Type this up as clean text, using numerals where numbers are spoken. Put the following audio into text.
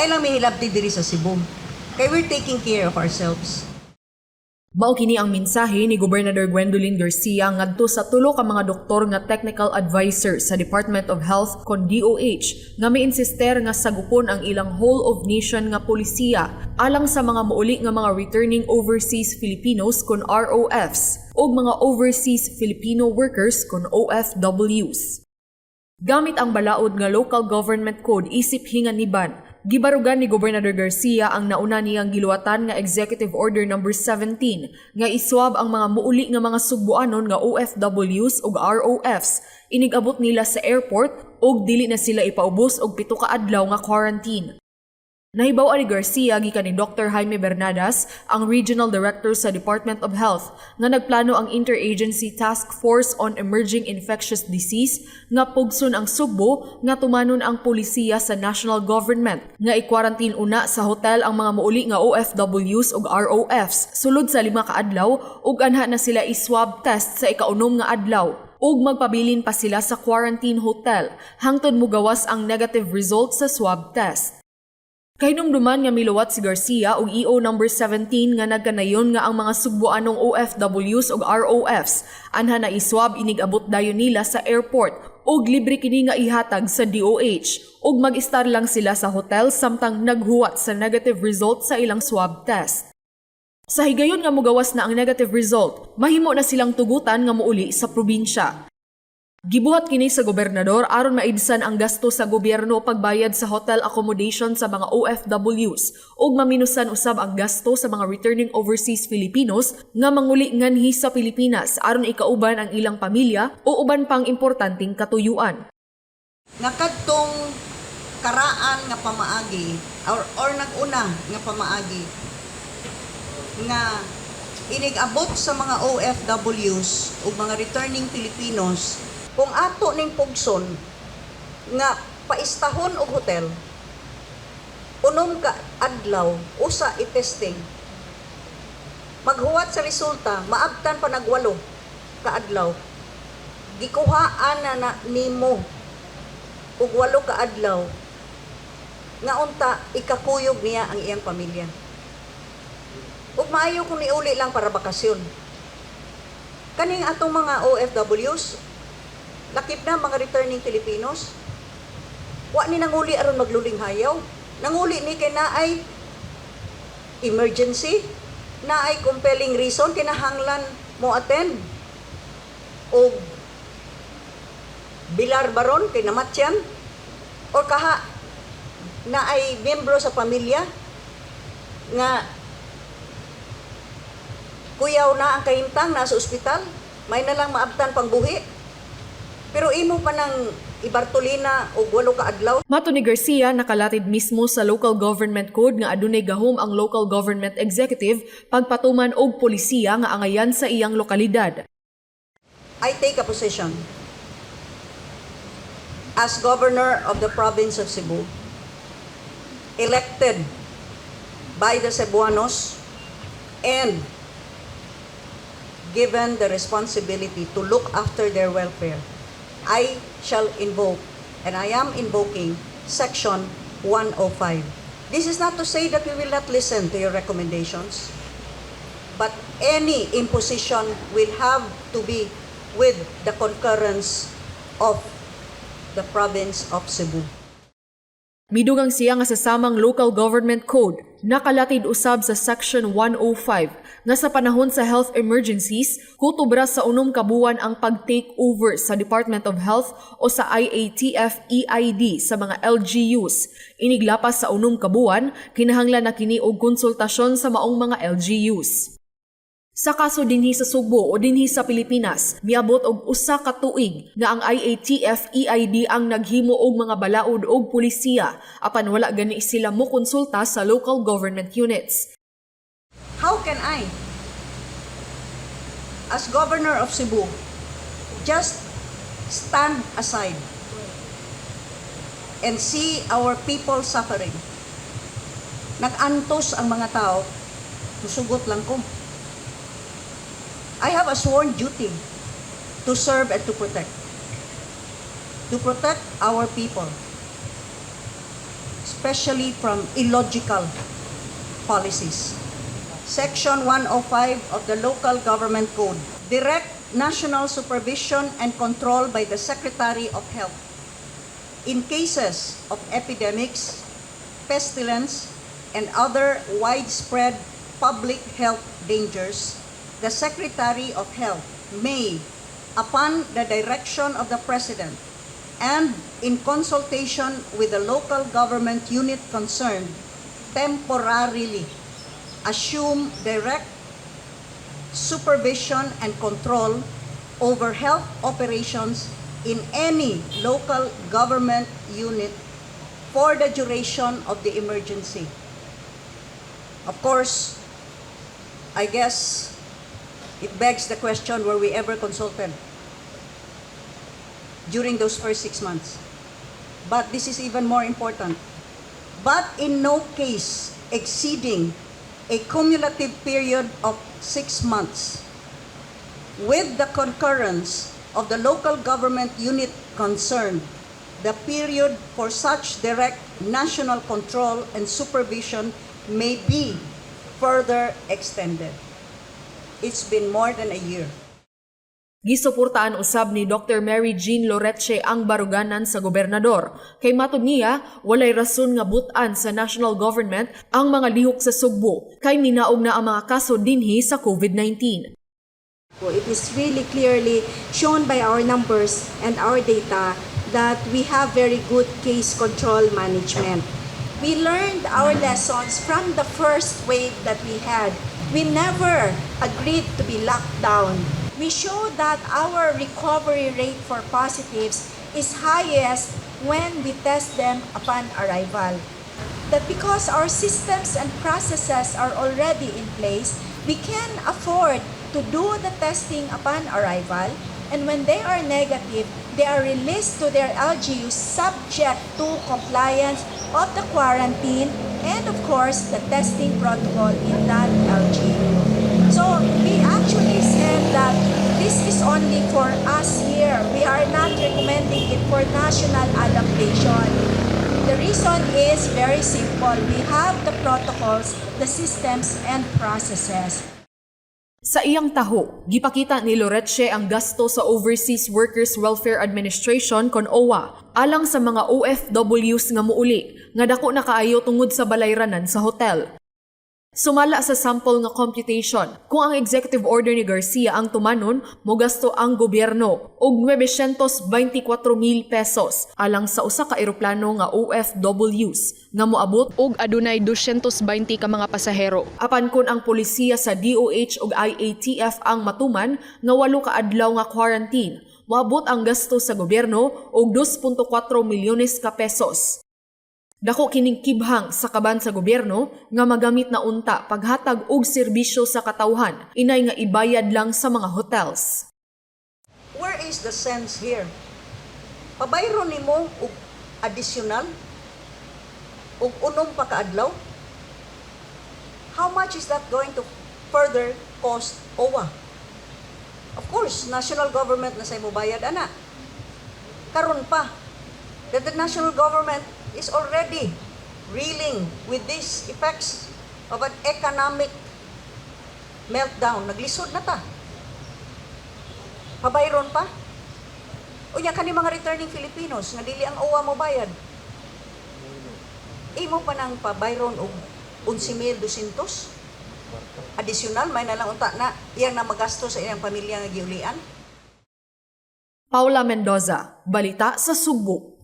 Ay lang may hilabti diri sa Cebu. Kaya we're taking care of ourselves. Mao kini ang mensahe ni Gobernador Gwendolyn Garcia ngadto sa tulo ka mga doktor nga technical advisor sa Department of Health kon DOH nga miinsister nga sagupon ang ilang whole of nation nga polisiya alang sa mga mauli nga mga returning overseas Filipinos kon ROFs o mga overseas Filipino workers kon OFWs. Gamit ang balaod nga Local Government Code isip hinganiban, gibarugan ni Gobernador Garcia ang nauna niyang giluwatan nga Executive Order No. 17 nga iswab ang mga muuli nga mga sugbuanon nga OFWs ug ROFs inigabot nila sa airport ug dili na sila ipaubos og 7 ka adlaw nga quarantine. Nahibaw ni Garcia gikan ni Dr. Jaime Bernadas, ang Regional Director sa Department of Health, nga nagplano ang Interagency Task Force on Emerging Infectious Disease nga pugson ang Sugbo nga tumanon ang polisiya sa national government nga i-quarantine una sa hotel ang mga muuli nga OFWs ug ROFs sulod sa 5 ka adlaw ug anha na sila i-swab test sa ikaunom nga adlaw ug magpabilin pa sila sa quarantine hotel hangtod mugawas ang negative result sa swab test. Kahinumduman nga miluwat si Garcia og EO No. 17 nga nagkanayon nga ang mga sugbuanong OFWs ug ROFs anha na iswab inigabot dayon nila sa airport ug libre kini nga ihatag sa DOH ug mag-istar lang sila sa hotel samtang naghuwat sa negative result sa ilang swab test. Sa higayon nga mugawas na ang negative result, mahimo na silang tugutan nga muuli sa probinsya. Gibuhat kini sa gobernador aron maibsan ang gasto sa gobyerno pagbayad sa hotel accommodation sa mga OFWs ug maminusan usab ang gasto sa mga returning overseas Filipinos nga manguli nganhi sa Pilipinas aron ikauban ang ilang pamilya o uban pang importanteng katuyuan. Nga kadtong karaan nga pamaagi or nag-una nga pamaagi nga inigabot sa mga OFWs ug mga returning Filipinos kung ato ning pugson nga paistahon og hotel unom ka adlaw usa i-testing maghuwat sa resulta maabtan pa nagwalo ka adlaw gikuhaan na nimo og 8 ka adlaw nga unta ikakuyog niya ang iyang pamilya ug maayo kung niuli lang para bakasyon kaning atong mga OFWs lakip na mga returning Filipinos. Wa ni nanguli aron magluling hayaw. Nanguli ni kay naay emergency, naay compelling reason kinahanglan mo attend. O bilar baron kay namatyan or kaha naay miyembro sa pamilya nga kuyaw na ang kahimtang nasa ospital, may na lang maabtan pang buhi. Pero imo pa ng ibartolina og 8 ka adlaw. Mato ni Garcia nakalatid mismo sa Local Government Code nga adunay gahom ang Local Government Executive pagpatuman og polisiya nga angayan sa iyang lokalidad. I take a position as Governor of the Province of Cebu, elected by the Cebuanos and given the responsibility to look after their welfare. I shall invoke, and I am invoking, Section 105. This is not to say that we will not listen to your recommendations, but any imposition will have to be with the concurrence of the province of Cebu. Midugang siya nga sa samang Local Government Code, nakalatid usab sa Section 105 nga sa panahon sa health emergencies, kutubra sa unom ka buwan ang pag-take over sa Department of Health o sa IATF-EID sa mga LGUs. Iniglapas sa unom ka buwan, kinahanglan na kini og konsultasyon sa maong mga LGUs. Sa kaso dinhi sa Sugbo o dinhi sa Pilipinas, miabot og 1 ka tuig nga ang IATF-EID ang naghimo og mga balaod og pulisiya apan wala gani sila mo konsulta sa local government units. How can I, as Governor of Cebu, just stand aside and see our people suffering? Nag-antos ang mga tao, susugot lang ko. I have a sworn duty to serve and to protect. To protect our people. especially from illogical policies. Section 105 of the Local Government Code, direct national supervision and control by the Secretary of Health. In cases of epidemics, pestilence, and other widespread public health dangers, the Secretary of Health may, upon the direction of the President and in consultation with the local government unit concerned, temporarily assume direct supervision and control over health operations in any local government unit for the duration of the emergency. Of course, I guess it begs the question, were we ever consulted during those first 6 months? But this is even more important. But in no case exceeding a cumulative period of 6 months with the concurrence of the local government unit concerned, the period for such direct national control and supervision may be further extended. It's been more than a year. Gisuportaan usab ni Dr. Mary Jean Loretche ang baruganan sa gobernador. Kay matud niya, walay rason nga butan sa national government ang mga lihok sa Sugbo kay minaog na ang mga kaso dinhi sa COVID-19. It is really clearly shown by our numbers and our data that we have very good case control management. We learned our lessons from the first wave that we had. We never agreed to be locked down. We showed that our recovery rate for positives is highest when we test them upon arrival. That because our systems and processes are already in place, we can afford to do the testing upon arrival, and when they are negative, they are released to their LGUs subject to compliance of the quarantine and of course the testing protocol in that LGU. So we actually said that this is only for us here. We are not recommending it for national adaptation. The reason is very simple. We have the protocols, the systems, and processes. Sa iyang taho, gipakita ni Loretche ang gasto sa Overseas Workers Welfare Administration kon OWA alang sa mga OFWs nga muuli nga dako na kaayo tungod sa balayranan sa hotel. Sumala sa sample nga computation, kung ang executive order ni Garcia ang tumanon, mogasto ang gobyerno og 924,000 pesos alang sa usa ka eroplano nga OFWs nga moabot og adunay 220 ka mga pasahero. Apan kun ang polisiya sa DOH ug IATF ang matuman nga 8 ka adlaw nga quarantine, moabot ang gasto sa gobyerno og 2.4 milyones ka pesos. Dako kining kibhang sa kaban sa gobyerno nga magamit na unta paghatag og serbisyo sa katawhan, inay nga ibayad lang sa mga hotels. Where is the sense here? Pabayro nimo og additional og unom pa ka adlaw? How much is that going to further cost OWA? Of course, national government na say mo bayad ana. Karon pa that the national government is already reeling with these effects of an economic meltdown. Naglisod na ta. Pabayron pa? Unya kani mga returning Filipinos nga dili ang OWA mo bayad. Imo pa nang pabayron og 11,200 additional may na lang unta na iyang na magasto sa iyang pamilya nga giulian. Paula Mendoza, Balita sa Sugbo.